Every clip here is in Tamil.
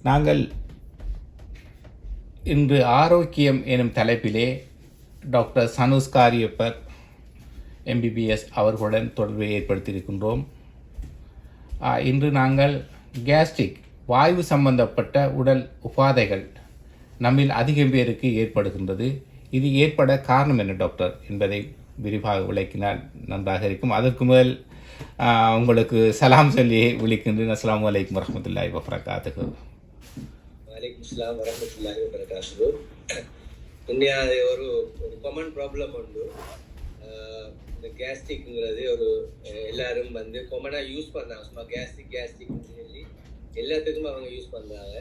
நாங்கள் இன்று ஆரோக்கியம் எனும் தலைப்பிலே டாக்டர் சனுஷ் காரியப்பர் எம்பிபிஎஸ் அவர்களுடன் தொடர்பை ஏற்படுத்தியிருக்கின்றோம். இன்று நாங்கள் கேஸ்ட்ரிக் வாயு சம்பந்தப்பட்ட உடல் உபாதைகள் நம்மில் அதிகம் பேருக்கு ஏற்படுகின்றது. இது ஏற்பட காரணம் என்ன டாக்டர் என்பதை விரிவாக விளக்கினால் நன்றாக இருக்கும். அதற்கு முதல் உங்களுக்கு சலாம் சொல்லி விழிக்கின்றேன். அஸ்ஸலாமு அலைக்கும் வரஹ்மத்துல்லாஹி வபரகாத்துஹு. வலைக்கும் அஸ்ஸலாம் வரஹ்மத்துல்லாஹி வபரகாத்துஹு. இன்னைக்கு ஒரு காமன் ப்ராப்ளம் உண்டு. இந்த கேஸ்ட்ரிக்ங்கிறது ஒரு எல்லாரும் காமனாக யூஸ் பண்ணாங்க. சும்மா கேஸ்ட்ரிக்னு சொல்லி எல்லாத்துக்கும் அவங்க யூஸ் பண்ணாங்க.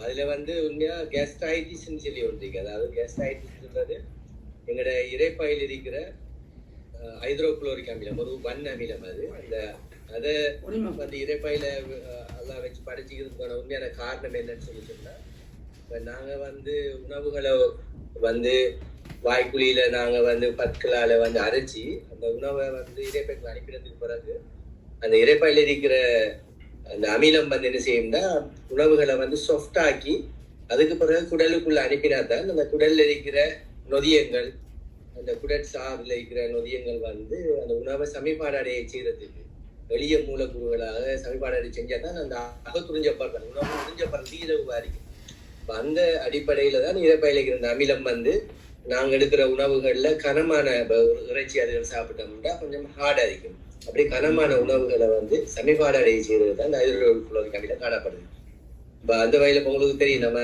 அதில் உண்மையாக கேஸ்ட்ரைட்டிஸ்ன்னு சொல்லி ஒன்றிருக்கு. அதாவது கேஸ்ட்ரைட்டிஸ்ன்றது எங்களோட இறைப்பாயில் இருக்கிற ஹைட்ரோகுளோரிக் அமிலம், ஒரு அமிலம். அதை இறைப்பாயில எல்லாம் வச்சு படிச்சுக்கிறதுக்கான உண்மையான காரணம் என்னன்னு சொல்லி சொன்னால், இப்போ நாங்கள் உணவுகளை வாய்க்குழியில நாங்கள் பற்களால் அரைச்சி அந்த உணவை இறைப்பைக்கு அனுப்பினதுக்கு பிறகு அந்த இறைப்பாயில் இருக்கிற அந்த அமிலம் என்ன செய்யும்னா உணவுகளை சாஃப்டாக்கி அதுக்கு பிறகு குடலுக்குள்ள அனுப்பினா தான் அந்த குடல்ல இருக்கிற நொதியங்கள், அந்த குடல் சாறுல இருக்கிற நொதியங்கள் அந்த உணவை சமிபாடடைய செய்யறதுக்கு எளிய மூலக்கூறுகளாக சமிபாடடை செஞ்சா தான் அந்த அகத்துறிஞ்சப்படுற உணவு உறிஞ்சப்படுறது இலகுவா இருக்கும். இப்போ அந்த அடிப்படையில தான் இறைப்பையில இருக்கிற அந்த அமிலம் நாங்க எடுக்கிற உணவுகள்ல கனமான இறைச்சி அதுகள் சாப்பிட்டோம்னா கொஞ்சம் ஹார்டா இருக்கும். அப்படி கனமான உணவுகளை சமிபாடடைய செய்யறது தான் இந்த ஹைட்ரோகுளோரிக் அமிலம் காணப்படுது. இப்போ அந்த வகையில உங்களுக்கு தெரியும், நம்ம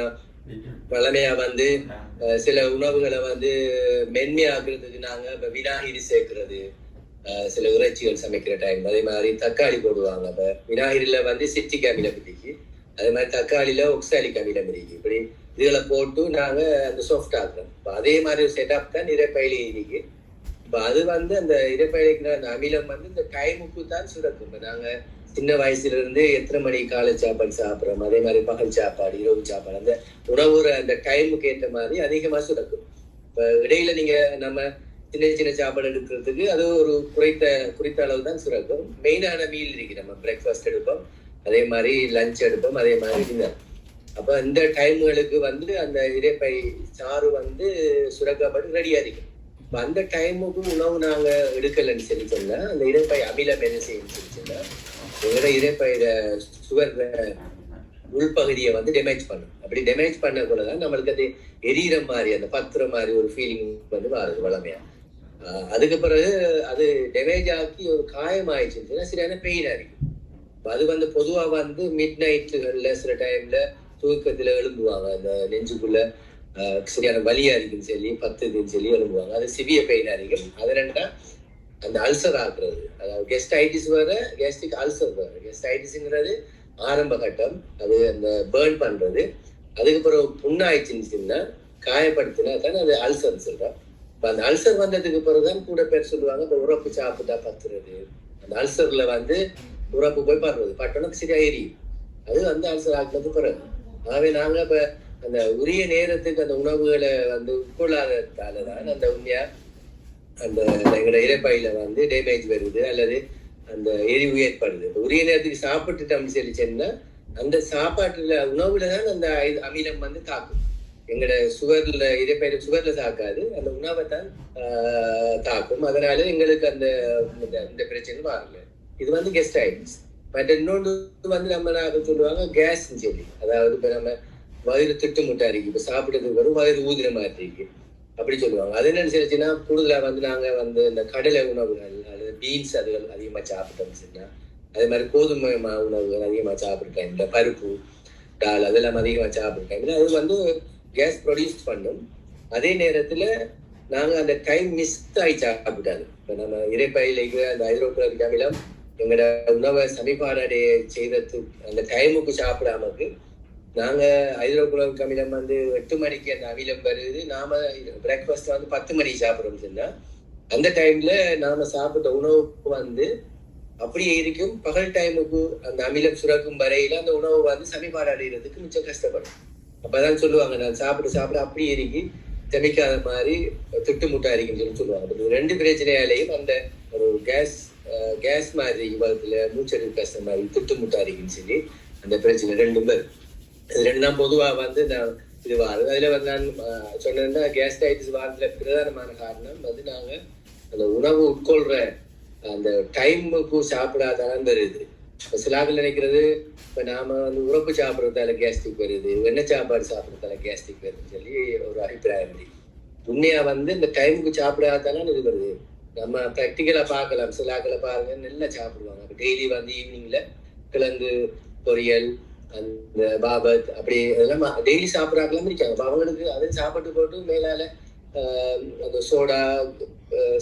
பழமையா சில உணவுகளை மென்மையாக்குறதுக்கு நாங்க இப்ப விநாகிரி சேர்க்கிறது, சில இறைச்சிகள் சமைக்கிற டைம். அதே மாதிரி தக்காளி போடுவாங்க. இப்ப விநாகிரில சிட்ரிக் அமிலம் இருக்கு, அதே மாதிரி தக்காளியில ஒக்சாலிக் அமிலம் இருக்கு. இப்படி இதுகளை போட்டு நாங்க அந்த சாஃப்ட் ஆக்குறோம். இப்போ அதே மாதிரி ஒரு செட்டப் தான் இறைப்பையில இருக்கு. இப்போ அது அந்த இறைப்பையில இருக்கிற அந்த அமிலம் இந்த டைமுக்கு தான் சுரக்கும். இப்போ நாங்க சின்ன வயசுல இருந்து எத்தனை மணிக்கு காலை சாப்பாடு சாப்பிட்றோம், அதே மாதிரி பகல் சாப்பாடு, இரவு சாப்பாடு, அந்த உணவு அந்த டைமுக்கு ஏற்ற மாதிரி அதிகமா சுரக்கும். இப்ப இடையில நீங்க நம்ம சின்ன சின்ன சாப்பாடு எடுக்கிறதுக்கு அது ஒரு குறித்த அளவு தான் சுரக்கும். மெயினான மீல் இருக்கு, நம்ம பிரேக்ஃபாஸ்ட் எடுப்போம், அதே மாதிரி லஞ்ச் எடுப்போம், அதே மாதிரி டின்னர். அப்ப இந்த டைம்களுக்கு அந்த இறைப்பை சாறு சுரக்கப்பட்டு ரெடியா இருக்கும். இப்ப அந்த டைமுக்கு உணவு நாங்க எடுக்கலன்னு சொல்லி சொன்னா அந்த இறைப்பை அமிலம் என்ன செய்யணும்னு சொல்லி சொன்னா எங்களோட இறைப்பையில சுகர் உள்பகுதியை டேமேஜ் பண்ணும். அப்படி டேமேஜ் பண்ண போலதான் நம்மளுக்கு அது எரியிற மாதிரி, அந்த பத்துற மாதிரி ஒரு ஃபீலிங் மாறுது வளமையா. அதுக்கு பிறகு அது டேமேஜ் ஆக்கி ஒரு காயம் ஆயிடுச்சுன்னா சரியான பெயினா இருக்கும். அது பொதுவா மிட் நைட்டுகள்ல சில டைம்ல தூக்கத்துல எழும்புவாங்க, அந்த நெஞ்சுக்குள்ள சரியான வலியா இருக்குன்னு சொல்லி பத்துதுன்னு சொல்லி எழும்புவாங்க. அது சிவிய பெயினா இருக்கும். அது ரெண்டா அந்த அல்சர் ஆக்குறது, அதாவது கெஸ்டைட்டிஸ் வேற, கேஸ்ட்ரிக் அல்சர் வேற. கெஸ்டைட்டிஸ்ங்கிறது ஆரம்ப கட்டம், அது அந்த பேர்ன் பண்றது. அதுக்கு பிறகு புண்ணாயிடுச்சுன்னா காயப்படுத்தினா தான் அது அல்சர் சொல்றோம். இப்போ அந்த அல்சர் வந்ததுக்கு பிறகுதான் கூட பேர் சொல்லுவாங்க இப்போ உரப்பு சாப்பிட்டா பத்துறது. அந்த அல்சர்ல உரப்பு போய் படுறது, பட்டணத்துக்கு சரியா எரியும். அது அல்சர் ஆக்குனது பிறகு. ஆகவே நாங்க இப்ப அந்த உரிய நேரத்துக்கு அந்த உணவுகளை உட்கொள்ளாததாலதான் அந்த உண்மையா அந்த எங்களோட இறைப்பையில டேமேஜ் வருது அல்லது அந்த எரிவு ஏற்படுது. உரிய நேரத்துக்கு சாப்பிட்டுட்டோம்னு சொல்லி சொன்னா அந்த சாப்பாட்டுல உணவுல தான் அந்த அமிலம் தாக்கும். எங்களோட சுகர்ல இறைப்பையில சுகர்ல தாக்காது, அந்த உணவை தான் தாக்கும். அதனால எங்களுக்கு இந்த பிரச்சனை வரல. இது கெஸ்டைட்டிஸ். பட் இன்னொன்று நம்ம சொல்லுவாங்க கேஸ்ன்னு சொல்லி, அதாவது இப்ப நம்ம வயிறு திட்டுமுட்டா இருக்கு, இப்ப சாப்பிட்டதுக்கு வரும் வயிறு ஊதின மாதிரி இருக்கு அப்படி சொல்லுவாங்க. அது என்னன்னு சொல்லிச்சுன்னா கூடுதலா நாங்க இந்த கடலை உணவுகள் அல்லது பீன்ஸ் அதுகள் அதிகமா சாப்பிட்டோம்னு சொன்னா, அதே மாதிரி கோதுமை உணவுகள் அதிகமா சாப்பிட்ட டைம்ல பருப்பு டால் அதெல்லாம் அதிகமா சாப்பிட்ட டைம்ல அது கேஸ் ப்ரொடியூஸ் பண்ணும். அதே நேரத்துல நாங்க அந்த டைம் மிஸ் ஆகி சாப்பிட்டாது. இப்ப நம்ம இறைப்பையில அந்த ஹைட்ரோகுளோரிக் அமிலம் எங்களோட உணவை சமிபாடடைய செய்யறதுக்கு அந்த டைமுக்கு சாப்பிடாமக்கு நாங்க ஹைட்ரோகுளோரிக் அமிலம் 8 மணிக்கு அந்த அமிலம் வருது, நாம பிரேக்ஃபாஸ்ட் 10 மணிக்கு சாப்பிடுறோம் சொன்னா அந்த டைம்ல நாம சாப்பிட்ட உணவு அப்படியே இருக்கும். பகல் டைமுக்கு அந்த அமிலம் சுரக்கும் வரையில அந்த உணவு சமிபாடு அடைகிறதுக்கு மிச்சம் கஷ்டப்படும். அப்பதான் சொல்லுவாங்க, நான் சாப்பிட அப்படியே இருக்கு, செமிக்காத மாதிரி திட்டுமுட்டா இருக்குன்னு சொல்லுவாங்க. ரெண்டு பிரச்சனையாலேயும் அந்த ஒரு கேஸ் மாதிரி விபத்துல மூச்செடுப்பு கஷ்டம் மாதிரி திட்டுமுட்டா இருக்குன்னு சொல்லி அந்த பிரச்சனை ரெண்டும் பேர். இது ரெண்டு தான் பொதுவா வந்து நான் இது வாருது. அதுல வந்து நான் சொன்னேன்னா கேஸ்ட்ரைட்டிஸ் வாரத்துல பிரதானமான காரணம் வந்து நாங்க அந்த உணவு உட்கொள்ற அந்த டைமுக்கு சாப்பிடாதான் வருது. இப்போ சில ஆட்கள் நினைக்கிறது இப்போ நாம வந்து உறப்பு சாப்பிட்றதால கேஸ்ட்ரிக் வருது, வெண்ணெய் சாப்பாடு சாப்பிட்றதால கேஸ்ட்ரிக் வருதுன்னு சொல்லி ஒரு அபிப்பிராயம் இருக்கு. உண்மையா வந்து இந்த டைமுக்கு சாப்பிடாதானே இது வருது. நம்ம ப்ராக்டிக்கலா பார்க்கலாம். சில ஆட்களை பாருங்க நல்லா சாப்பிடுவாங்க. டெய்லி வந்து ஈவினிங்ல கிழங்கு பொரியல் அந்த பாபத் அப்படி அதெல்லாம் டெய்லி சாப்பிட்றாங்களாம் இருக்காங்க. அப்போ அவங்களுக்கு அதை சாப்பிட்டு போட்டு மேலால அந்த சோடா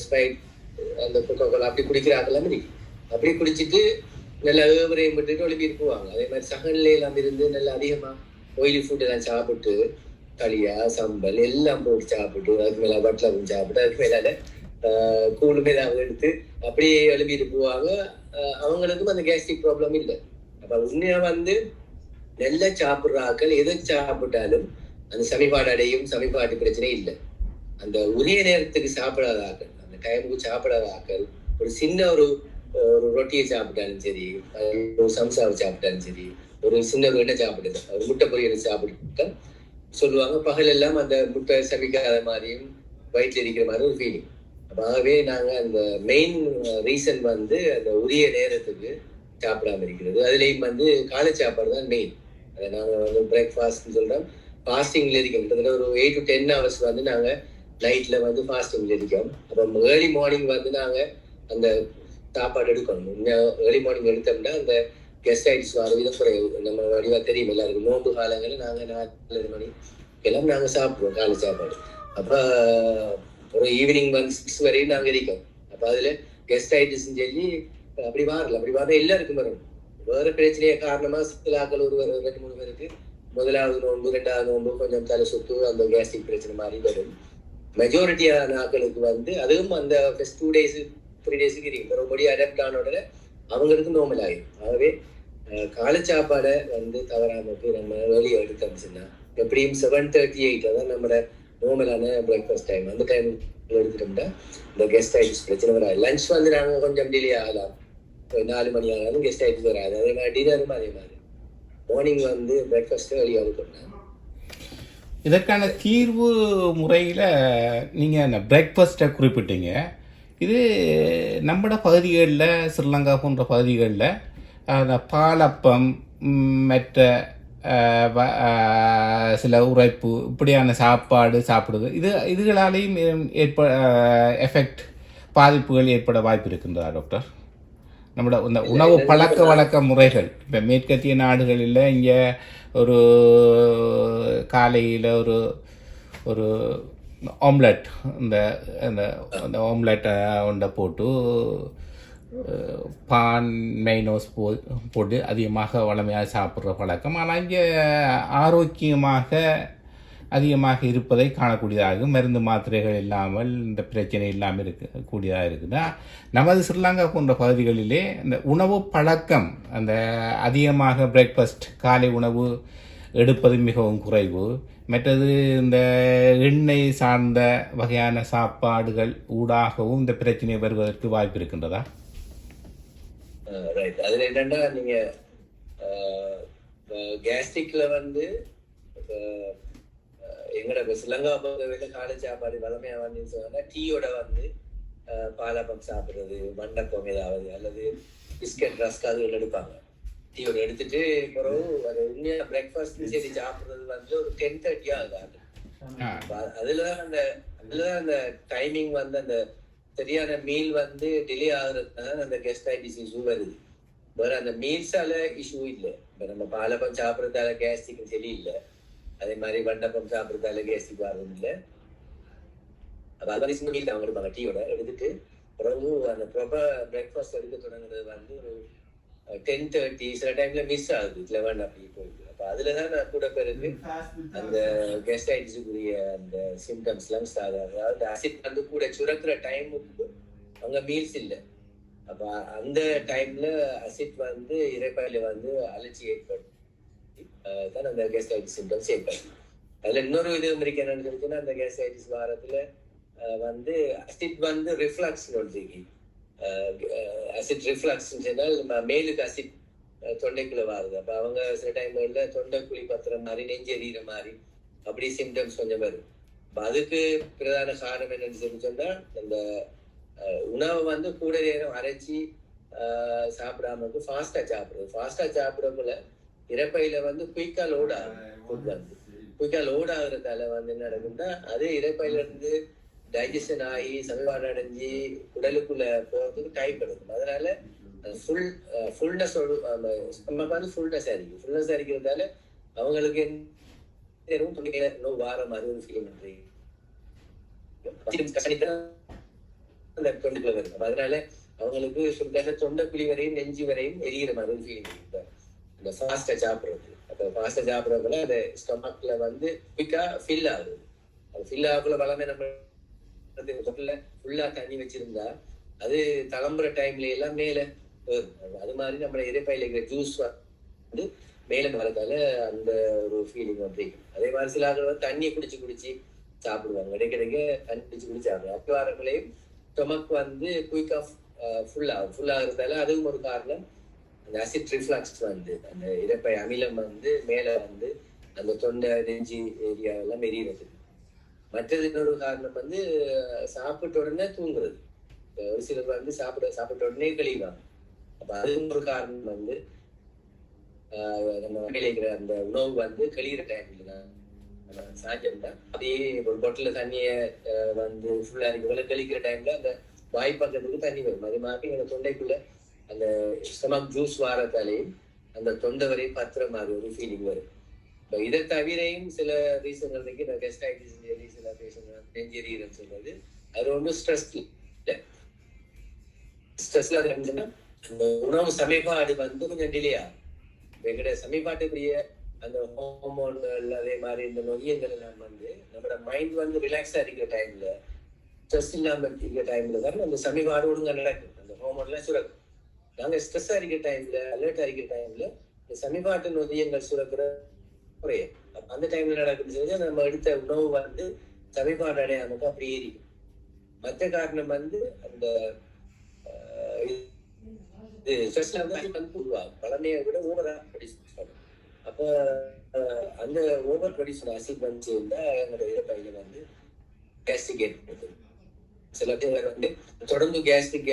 ஸ்பைட் அந்த கொக்கோலா அப்படி குடிக்கிறாங்களாம் இருக்கு. அப்படி குடிச்சிட்டு நல்லா ஏவரையும் விட்டுட்டு ஒளிப்பிட்டு போவாங்க. அதே மாதிரி சகநிலையெல்லாம் இருந்து நல்லா அதிகமா ஆயிலி ஃபுட் எல்லாம் சாப்பிட்டு களியா சம்பல் எல்லாம் போட்டு சாப்பிட்டு அதுக்கு மேல பட்லரும் சாப்பிட்டு அதுக்கு மேலால கூழுமே ஏதாவது எடுத்து அப்படியே எழுப்பிட்டு போவாங்க. அவங்களுக்கும் அந்த கேஸ்ட்ரிக் ப்ராப்ளம் இல்லை. அப்ப உண்மையா வந்து நெல்ல சாப்பிடுற ஆக்கள் எதை சாப்பிட்டாலும் அந்த சமிபாடு அடையும், சமிபாட்டு பிரச்சனை இல்லை. அந்த உரிய நேரத்துக்கு சாப்பிடாத ஆக்கள், அந்த டைமுக்கு சாப்பிடாத ஆக்கள் ஒரு சின்ன ஒரு ரொட்டியை சாப்பிட்டாலும் சரி, ஒரு சம்சாவை சாப்பிட்டாலும் சரி, ஒரு சின்ன எண்ணெய் சாப்பிடுது, ஒரு முட்டை பொரியல் சாப்பிட்டு சொல்லுவாங்க பகல் எல்லாம் அந்த முட்டை சமைக்காத மாதிரியும் வயிற்றுல இருக்கிற மாதிரி ஒரு ஃபீலிங். ஆகவே நாங்க அந்த மெயின் ரீசன் வந்து அந்த உரிய நேரத்துக்கு சாப்பிடாம இருக்கிறது. அதுலேயும் வந்து காலை சாப்பாடு தான் மெயின். அதை நாங்கள் வந்து பிரேக்ஃபாஸ்ட்னு சொல்றோம். ஃபாஸ்டிங்ல இருக்கோம். கிட்டத்தட்ட ஒரு 8 to 10 hours வந்து நாங்க நைட்ல வந்து ஃபாஸ்டிங்ல இருக்கோம். அப்போ ஏர்லி மார்னிங் வந்து நாங்க அந்த சாப்பாடு எடுக்கணும். ஏர்லி மார்னிங் எடுத்தோம்னா அந்த கெஸ்டைட்டிஸ் வர விதம் குறைவு. நம்ம வடிவா தெரியும் எல்லாருக்கும். நோன்பு காலங்களில் நாங்கள் 4 மணி எல்லாம் நாங்கள் சாப்பிடுவோம் காலை சாப்பாடு. அப்போ ஒரு ஈவினிங் வந்து 6 வரையும் நாங்கள் இருக்கோம். அப்போ அதில் கெஸ்டைட்டிஸ் சொல்லி அப்படி வரல. அப்படி வர எல்லாருக்கும் வரும். வேற பிரச்சனையே காரணமா சில ஆக்கள் ஒரு 2-3 பேருக்கு முதலாவது நோன்பு 2வது நோன்பு கொஞ்சம் தலை சுத்து அந்த கேஸ்ட்ரிக் பிரச்சனை மாதிரி வரும். மெஜாரிட்டியான ஆக்களுக்கு வந்து அதுவும் அந்த ஃபர்ஸ்ட் 2 days 3 days இருக்கு. மறுபடியும் அடாப்ட் ஆன உடனே அவங்களுக்கு நார்மல் ஆகிடும். ஆகவே காலை சாப்பாடை வந்து தவறாமக்கு நம்ம வெளியே எடுத்தோம்னா எப்படியும் 7:38 அதான் நம்மளோட நார்மலான பிரேக்ஃபாஸ்ட் டைம். அந்த டைம் எடுத்துட்டோம்னா இந்த கெஸ்டைட்டிஸ் பிரச்சனை வராது. லஞ்ச் வந்து நாங்கள் கொஞ்சம் டிலே ஆகலாம், 4 மணி ஆனாலும் கெஸ்டைட்டிஸ் வராது. அதே மாதிரி டின்னரும் அதே மாதிரி மார்னிங் வந்து பிரேக்ஃபாஸ்ட்டு வெளியே எடுத்தோம்னா. இதற்கான தீர்வு முறையில் நீங்கள் அந்த பிரேக்ஃபாஸ்ட்டை குறிப்பிட்டீங்க. இது நம்மட பகுதிகளில் ஸ்ரீலங்கா போன்ற பகுதிகளில் அந்த பாலப்பம் மற்ற சில உரைப்பு இப்படியான சாப்பாடு சாப்பிடுது இதுகளாலேயும் எஃபெக்ட் பாதிப்புகள் ஏற்பட வாய்ப்பு இருக்கின்றதா டாக்டர்? நம்மளோட இந்த உணவு பழக்க வழக்க முறைகள் இப்போ மேற்கத்திய நாடுகளில் இங்கே ஒரு காலையில் ஒரு ஆம்லெட் இந்த ஆம்லெட்டை ஒன்றை போட்டு பான் மைனோஸ் போட்டு அதிகமாக வளமையாக சாப்பிட்ற பழக்கம். ஆனால் இங்கே அதிகமாக இருப்பதை காணக்கூடியதாக மருந்து மாத்திரைகள் இல்லாமல் இந்த பிரச்சனை இல்லாமல் இருக்கக்கூடியதாக இருக்குது. நமது ஸ்ரீலங்கா போன்ற பகுதிகளிலே இந்த உணவு பழக்கம் அந்த அதிகமாக பிரேக்ஃபாஸ்ட் காலை உணவு எடுப்பது மிகவும் குறைவு. மற்றது இந்த எண்ணெய் சார்ந்த வகையான சாப்பாடுகள் ஊடாகவும் இந்த பிரச்சனை வருவதற்கு வாய்ப்பு இருக்கின்றதா? ரைட். அதுல என்னன்னா நீங்க கேஸ்ட்ரிக்ல வந்து எங்கட ஸ்ரீலங்கா பொறுத்தவரையில காலை சாப்பாடு வளமையா வந்து சொன்னா டீயோட வந்து பாலப்பம் சாப்பிடுறது, மண்டப்பம் ஏதாவது அல்லது பிஸ்கட் ரஸ்க் அதுகள் எடுப்பாங்க. டீயோட எடுத்துட்டு பிறகு அது உண்மையா பிரேக்ஃபாஸ்ட் சரி சாப்பிடுறது வந்து ஒரு 10:30 ஆகுது. அதுலதான் அந்த டைமிங் வந்து அந்த சரியான மீல் வந்து டிலே ஆகுறதுனால அந்த கெஸ்டைட்டிஸ் இஷ்யூ வருது. வேற அந்த மீல்ஸால இஷ்யூ இல்லை. இப்ப நம்ம பாலப்பம் சாப்பிட்றதால கேஸ்ட்ரிக் சரி இல்லை, அதே மாதிரி வண்டப்பம் சாப்பிட்றதால கேஸ்ட்ரிக் ஆகும் இல்லை. அப்ப அது சின்ன மீல் அவங்க எடுப்பாங்க டீயோட எடுத்துட்டு பிறகு அந்த ப்ராப்பர் பிரேக்ஃபாஸ்ட் எடுக்க தொடங்குறது வந்து ஒரு 10:30 சில டைம்ல மிஸ் ஆகுது 11 அப்படி போகுது. அப்ப அதுலதான் நான் கூட பேருக்கு அந்த கெஸ்டைட்டிஸுக்குரிய அந்த சிம்டம்ஸ் எல்லாம் ஸ்டார்ட் ஆகுது. அதாவது அசிட் வந்து கூட சுரக்கிற டைமுக்கு அங்க மீல்ஸ் இல்லை. அப்ப அந்த டைம்ல அசிட் வந்து இரைப்பையில வந்து அலர்ஜி ஏற்படும் தான் அந்த கெஸ்டைட்டிஸ் சிம்டம்ஸ் ஏற்படும். அதுல இன்னொரு இது இருக்கு என்னன்னு சொல்லிச்சுன்னா அந்த கெஸ்டைட்டிஸ் வாரத்துல வந்து அசிட் வந்து ரிஃப்ளக்ஸ் ஒன்று. அசிட் ரிஃப்ளக்ஸ் சொன்னால் மேலுக்கு அசிட் தொண்டைக்குள்ள வருது. அப்ப அவங்க சில டைம்ல தொண்டை குழி பத்துற மாதிரி, நெஞ்சு எறிகிற மாதிரி அப்படி சிம்டம்ஸ் கொஞ்சம் வரும். அப்ப அதுக்கு பிரதான காரணம் என்னன்னு சொல்லி சொன்னா, அந்த உணவை வந்து கூட நேரம் அரைச்சி சாப்பிடாம ஃபாஸ்டா சாப்பிடுறது. ஃபாஸ்டா சாப்பிடக்குள்ள இறப்பையில வந்து குயிக்கா லோட் ஆகும். ஃபுட் வந்து குயிக்கா லோட் ஆகுறதால வந்து என்ன நடக்கும்னா, அது இறப்பையில இருந்து டைஜஷன் ஆகி சமன்பாடு அடைஞ்சு உடலுக்குள்ள போறதுக்கு டைம் எடுக்கும். அதனால ஃபுல்னஸ் நமக்கு வந்து ஃபுல்னஸ் ஆയിരിக்கும். ஃபுல்னஸ் ஆയിരിக்கிறதால அவங்களுக்கு நோ வார மாதிரி ஒரு ஃபீலிங் வரும். அதனால அவங்களுக்கு தொண்டைக்குழி வரையும் நெஞ்சு வரையும் எரியிற மாதிரி ஒரு ஃபீலிங் இருக்கும் இந்த ஃபாஸ்டா சாப்பிடுறது. அப்ப ஃபாஸ்டா சாப்பிடறதுல அந்த ஸ்டொமக்ல வந்து குயிக்கா ஃபில் ஆகுது. அது ஃபில் ஆகுள்ள வளமே நம்ம ஃபுல்லா தண்ணி வச்சிருந்தா அது கிளம்புற டைம்ல எல்லாம் மேல அது மாதிரி நம்ம இறைப்பையில இருக்கிற ஜூஸ் வந்து மேல வரதால அந்த ஒரு ஃபீலிங் வந்து. அதே மாதிரி சில ஆட்கள் வந்து தண்ணியை குடிச்சு சாப்பிடுவாங்க. இடைக்கிடைக்க தண்ணி குடிச்சு சாப்பிடுவாங்க. அப்படி வரக்குள்ளேயும் ஸ்டொமக் வந்து குயிக்கா ஃபுல் ஆகுறதால அதுவும் ஒரு காரணம். அந்த அசிட் ரிஃப்ளக்ஸ் வந்து அந்த இறைப்பை அமிலம் வந்து மேல வந்து அந்த தொண்டை நெஞ்சு ஏரியா எல்லாம் எரியறது. மற்றது இன்னொரு காரணம் வந்து சாப்பிட்ட உடனே தூங்குறது. ஒரு சிலர் வந்து சாப்பிட்ட உடனே கழிவாங்க. அப்ப அதுவும் ஒரு காரணம் வந்து நம்ம விளைக்கிற அந்த உணவு வந்து கழிகிற டைம்ல சாப்பிட்டா அப்படியே ஒரு பொட்டில தண்ணிய வந்து ஃபுல்லா இருக்கு கழிக்கிற டைம்ல அந்த வாய்ப்பக்கத்துக்கு தண்ணி வரும். அதே மாதிரி எங்க தொண்டைக்குள்ள அந்த ஸ்டொமக் ஜூஸ் வாரத்தாலேயும் அந்த தொண்டை வரையும் பத்துற மாதிரி ஒரு ஃபீலிங் வரும். இதை தவிரையும் சில ரீசன் இருக்கு. கெஸ்டைட்டிஸ் சில பேஷண்ட் நெஞ்செரியல் சொல்றது அது ஒன்றும் ஸ்ட்ரெஸ் இல்லை. ஸ்ட்ரெஸ்ல அந்த உணவு சமீபாடு வந்து கொஞ்சம் டிலே ஆகும். எங்கட சமீபாட்டுக்குரிய அந்த ஹார்மோன்கள் அதே மாதிரி இந்த நொதியங்கள் எல்லாம் வந்து நம்மளோட மைண்ட் வந்து ரிலாக்ஸா இருக்கிற டைம்ல ஸ்ட்ரெஸ் இல்லாம இருக்கிற டைம்ல தான் அந்த சமீபாடு ஒழுங்கா நடக்கும். அந்த ஹார்மோன் எல்லாம் சுரக்கும். நாங்க ஸ்ட்ரெஸ்ஸா இருக்கிற டைம்ல அலர்ட்டா இருக்கிற டைம்ல இந்த சமீபாட்டு நொதியங்கள் சுரக்கிற குறையும். அந்த டைம்ல நடக்குது நம்ம எடுத்த உணவு வந்து சமீபாடு அடையாமக்கு அப்படி ஏறிக்கும். மற்ற காரணம் வந்து அந்த பழமையை விட ஓவரா ப்ரொடியூஸ் பண்ணும். அப்ப அந்த ஓவர் ப்ரொடியூஸ் அசிட் வந்து சேர்ந்தா என்னோட இறப்பையில வந்து கேஸ்ட்ரிக் ஏற்படுது. சில பேர் வந்து தொடர்ந்து கேஸ்ட்ரிக்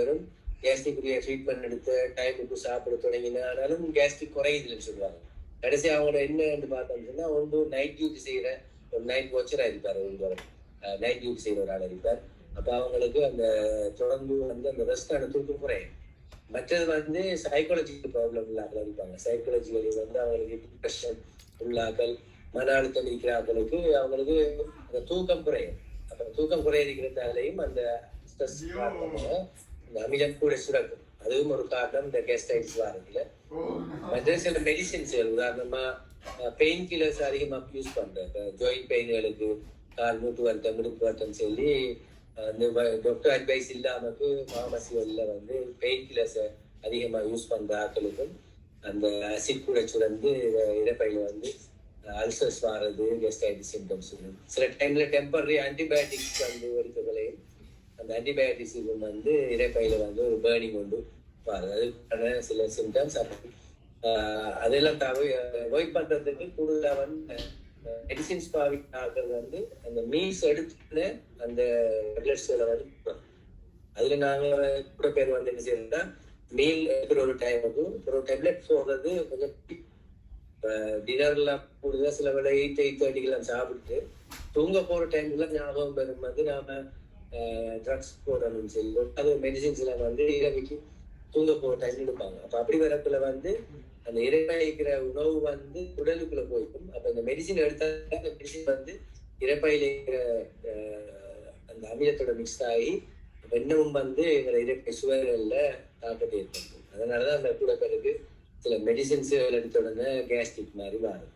வரும். கேஸ்ட்ரிக்குரிய ட்ரீட்மெண்ட் எடுத்து டைமுக்கு சாப்பிட தொடங்கினாலும் கேஸ்ட்ரிக் குறையுதுன்னு சொல்லுவாங்க. கடைசி அவங்களோட என்னன்னு பார்த்தோம்னா ஒன்று நைட் டியூட்டி செய்யற ஒரு நைட் வாட்சரா இருப்பாரு. நைட் டியூட்டி செய்யற ஒரு ஆள் இருப்பார். அப்ப அவங்களுக்கு அந்த தொடர்ந்து வந்து அந்த ரெஸ்டான தூக்கம் குறையும். மற்றது வந்து சைக்காலஜிக்கல் ப்ராப்ளம் இல்லாமல் இருப்பாங்க. சைக்காலஜிக்கலி வந்து அவங்களுக்கு டிப்ரெஷன் உள்ளாக்கள் மன அழுத்தம் இருக்கிற ஆக்களுக்கு அவங்களுக்கு அந்த தூக்கம் குறையும். அப்ப தூக்கம் குறைய இருக்கிறதாலையும் அந்த ஸ்ட்ரெஸ் அந்த அமிலம் கூட சுரக்கும். அதுவும் ஒரு காரணம் இந்த கேஸ்டைட்டிஸ் வரதுல. மற்ற சில மெடிசின்ஸ்கள் உதாரணமா பெயின் கில்லர்ஸ் அதிகமா யூஸ் பண்றாங்க. ஜாயிண்ட் பெயின்களுக்கு கால் மூட்டு வருத்தம் இடுப்பு வருத்தம் சொல்லி அந்த டாக்டர் அட்வைஸ் இல்லாமக்கு ஃபார்மசிகள்ல வந்து பெயின் கில்லர்ஸை அதிகமா யூஸ் பண்ற ஆட்களுக்கும் அந்த அசிட் கூட சுரந்து இறப்பையில வந்து அல்சர்ஸ் வாரது கெஸ்டைட்டிஸ் சிம்டம்ஸ். சில டைம்ல டெம்பரரி ஆன்டிபயோட்டிக்ஸ் வந்து எடுத்துக்களையும் அந்த ஆன்டிபயோட்டிக்ஸ் வந்து இறப்பையில வந்து ஒரு பேர்னிங் கொண்டு பாருது. அதுக்கான சில சிம்டம்ஸ். அதெல்லாம் அவாய்ட் பண்றதுக்கு கூடுதலா வந்து மெடிசின்ஸ் பாவிக்கிறார்கள் வந்து அந்த மீல்ஸ் எடுத்து அந்த டேப்லெட்ஸ்ல வந்து அதுல நாங்க கூட பேர் வந்து என்ன செய்யறோம்னா மீல் எடுக்கிற ஒரு டைமுக்கு ஒரு டேப்லெட் போடுறது கொஞ்சம் டின்னர்லாம் கூடுதலா சில வேலை 8:30 சாப்பிட்டு தூங்க போற டைம்ல ஞாபகம் பெறும் வந்து நாம ட்ரக்ஸ் போடணும்னு சொல்லுவோம். அது மெடிசின்ஸ் எல்லாம் வந்து இரவைக்கு தூங்க போற டைம் எடுப்பாங்க. அப்ப அப்படி வரக்குள்ள வந்து அந்த இறப்பையில உணவு வந்து உடலுக்குள்ள போயிருக்கும். அப்ப இந்த மெடிசின் எடுத்தா அந்த மெடிசின் வந்து இறப்பையில இருக்கிற அந்த அமிலத்தோட மிக்ஸ் ஆகி இன்னமும் வந்து எங்களை இறப்பை சுவர்கள்ல தாக்கத்தை ஏற்படுத்தும். அதனாலதான் அந்த கூட பிறகு சில மெடிசின்ஸ் எடுத்த உடனே கேஸ்ட்ரிக் மாதிரி மாறுது.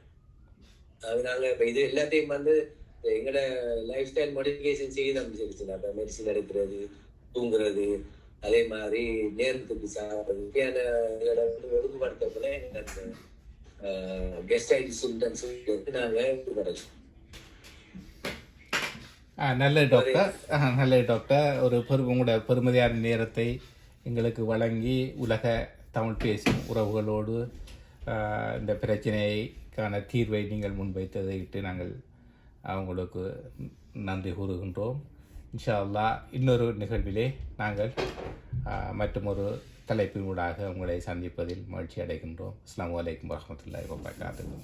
அதனால இப்ப இது எல்லாத்தையும் வந்து எங்களோட லைஃப் ஸ்டைல் மாடிஃபிகேஷன் செய்ய நம்ம சொல்லிச்சு. அப்ப மெடிசின் எடுக்கிறது, தூங்குறது, அதே மாதிரி நேரத்துக்கு சாப்பிடுறது ஒழுங்குபடுத்த போல கெஸ்டைட்டிஸ் சிம்டம்ஸ் நாங்க குறைச்சோம். நல்ல டாக்டர் ஒரு உங்களோட பெருமதியான நேரத்தை எங்களுக்கு வழங்கி உலக தமிழ் பேசும் உறவுகளோடு இந்த பிரச்சனைக்கான தீர்வை நீங்கள் முன்வைத்ததை இட்டு நாங்கள் அவங்களுக்கு நன்றி கூறுகின்றோம். இன்ஷா அல்லாஹ் இன்னொரு நிகழ்விலே நாங்கள் மற்றொரு தலைப்பினூடாக உங்களை சந்திப்பதில் மகிழ்ச்சி அடைகின்றோம். அஸ்ஸலாமு அலைக்கும் வரஹ்மத்துல்லாஹி வபரகாத்துஹு.